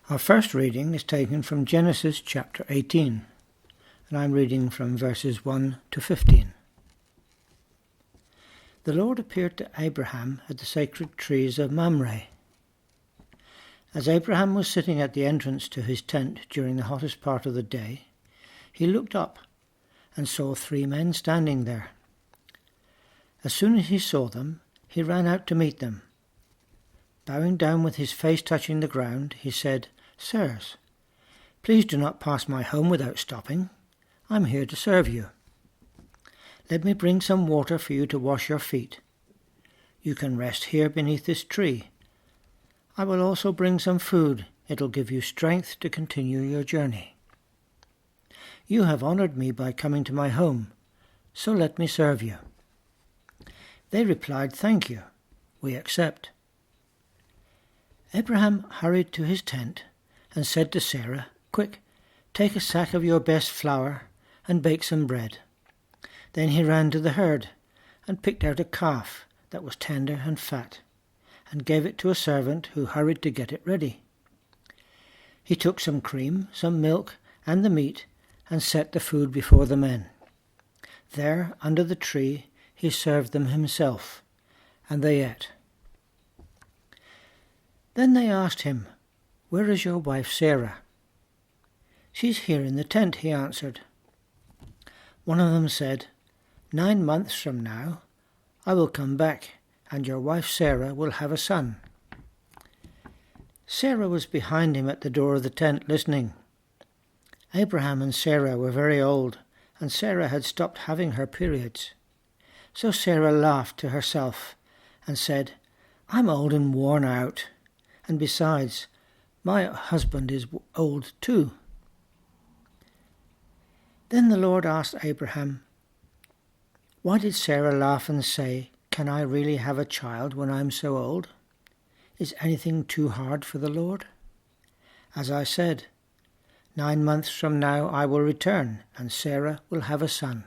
Our first reading is taken from Genesis chapter 18, and I'm reading from verses 1 to 15. The Lord appeared to Abraham at the sacred trees of Mamre. As Abraham was sitting at the entrance to his tent during the hottest part of the day, he looked up and saw 3 men standing there. As soon as he saw them, he ran out to meet them. Bowing down with his face touching the ground, he said, "Sirs, please do not pass my home without stopping. I'm here to serve you. Let me bring some water for you to wash your feet. You can rest here beneath this tree. I will also bring some food. It'll give you strength to continue your journey. You have honored me by coming to my home, so let me serve you." They replied, "Thank you. We accept." Abraham hurried to his tent and said to Sarah, "Quick, take a sack of your best flour and bake some bread." Then he ran to the herd and picked out a calf that was tender and fat, and gave it to a servant who hurried to get it ready. He took some cream, some milk, and the meat, and set the food before the men. There, under the tree, he served them himself, and they ate. Then they asked him, "Where is your wife Sarah?" "She's here in the tent," he answered. One of them said, 9 months from now, I will come back, and your wife Sarah will have a son." Sarah was behind him at the door of the tent listening. Abraham and Sarah were very old, and Sarah had stopped having her periods. So Sarah laughed to herself and said, "I'm old and worn out, and besides, my husband is old too." Then the Lord asked Abraham, "Why did Sarah laugh and say, 'Can I really have a child when I'm so old?' Is anything too hard for the Lord? As I said, 9 months from now I will return, and Sarah will have a son."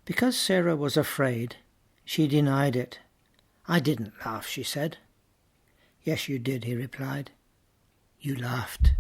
Because Sarah was afraid, she denied it. "I didn't laugh," she said. "Yes, you did," he replied. "You laughed."